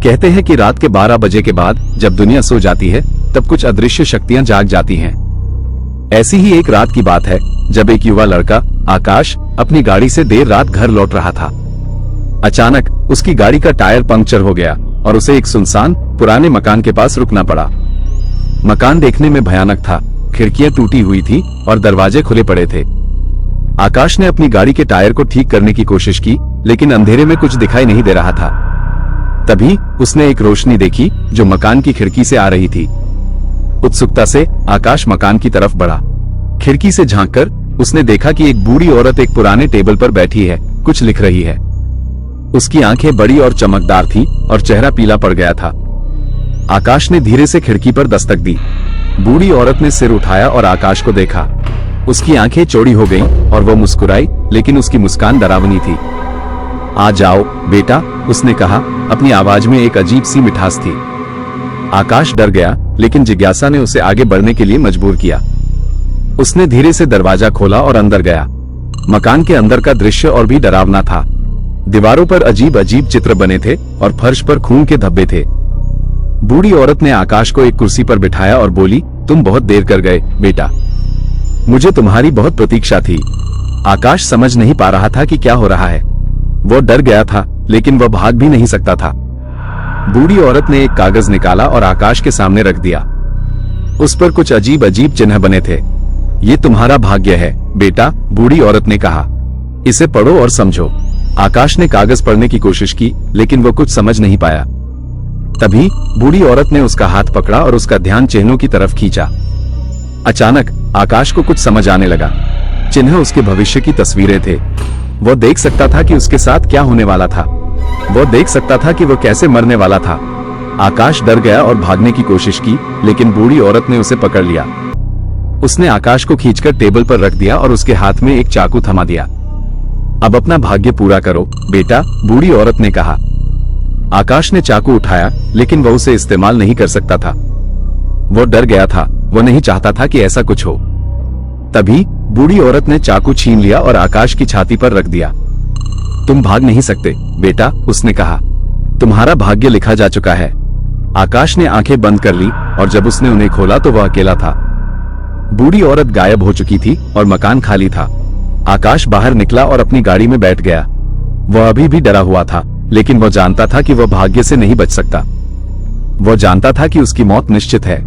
कहते हैं कि रात के 12 बजे के बाद जब दुनिया सो जाती है तब कुछ अदृश्य शक्तियां जाग जाती हैं। ऐसी ही एक रात की बात है जब एक युवा लड़का आकाश अपनी गाड़ी से देर रात घर लौट रहा था। अचानक उसकी गाड़ी का टायर पंक्चर हो गया और उसे एक सुनसान पुराने मकान के पास रुकना पड़ा। मकान देखने में भयानक था, खिड़कियां टूटी हुई थी और दरवाजे खुले पड़े थे। आकाश ने अपनी गाड़ी के टायर को ठीक करने की कोशिश की, लेकिन अंधेरे में कुछ दिखाई नहीं दे रहा था। तभी उसने एक रोशनी देखी जो मकान की खिड़की से आ रही थी। उत्सुकता से आकाश मकान की तरफ बढ़ा। खिड़की से झांककर उसने देखा कि एक बूढ़ी औरत एक पुराने टेबल पर बैठी है, कुछ लिख रही है। उसकी आंखें बड़ी और चमकदार थी और चेहरा पीला पड़ गया था। आकाश ने धीरे से खिड़की पर दस्तक दी। बूढ़ी औरत ने सिर उठाया और आकाश को देखा। उसकी आंखें चौड़ी हो गईं और वो मुस्कुराई, लेकिन उसकी मुस्कान डरावनी थी। आ जाओ बेटा, उसने कहा। अपनी आवाज में एक अजीब सी मिठास थी। आकाश डर गया, लेकिन जिज्ञासा ने उसे आगे बढ़ने के लिए मजबूर किया। उसने धीरे से दरवाजा खोला और अंदर गया। मकान के अंदर का दृश्य और भी डरावना था। दीवारों पर अजीब अजीब चित्र बने थे और फर्श पर खून के धब्बे थे। बूढ़ी औरत ने आकाश को एक कुर्सी पर बिठाया और बोली, तुम बहुत देर कर गए बेटा, मुझे तुम्हारी बहुत प्रतीक्षा थी। आकाश समझ नहीं पा रहा था कि क्या हो रहा है। वो डर गया था, लेकिन वह भाग भी नहीं सकता था। बूढ़ी औरत ने एक कागज निकाला और आकाश के सामने रख दिया। उस पर कुछ अजीब अजीब चिन्ह बने थे। ये तुम्हारा भाग्य है बेटा, बूढ़ी औरत ने कहा। इसे पढ़ो और समझो। आकाश ने कागज पढ़ने की कोशिश की, लेकिन वो कुछ समझ नहीं पाया। तभी बूढ़ी औरत ने उसका हाथ पकड़ा और उसका ध्यान चिन्हों की तरफ खींचा। अचानक आकाश को कुछ समझ आने लगा। चिन्ह उसके भविष्य की तस्वीरें थे। वो देख सकता था कि उसके साथ क्या होने वाला था। वो देख सकता था कि वो कैसे मरने वाला था। आकाश डर गया और भागने की कोशिश की, लेकिन बूढ़ी औरत ने उसे पकड़ लिया। उसने आकाश को खींचकर टेबल पर रख दिया और उसके हाथ में एक चाकू थमा दिया। अब अपना भाग्य पूरा करो बेटा, बूढ़ी औरत ने कहा। आकाश ने चाकू उठाया, लेकिन वह उसे इस्तेमाल नहीं कर सकता था। वो डर गया था। वो नहीं चाहता था कि ऐसा कुछ हो। तभी बूढ़ी औरत ने चाकू छीन लिया और आकाश की छाती पर रख दिया। तुम भाग नहीं सकते बेटा, उसने कहा। तुम्हारा भाग्य लिखा जा चुका है। आकाश ने आंखें बंद कर ली और जब उसने उन्हें खोला तो वह अकेला था। बूढ़ी औरत गायब हो चुकी थी और मकान खाली था। आकाश बाहर निकला और अपनी गाड़ी में बैठ गया। वह अभी भी डरा हुआ था, लेकिन वह जानता था कि वह भाग्य से नहीं बच सकता। वह जानता था कि उसकी मौत निश्चित है।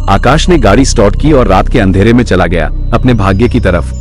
आकाश ने गाड़ी स्टार्ट की और रात के अंधेरे में चला गया अपने भाग्य की तरफ।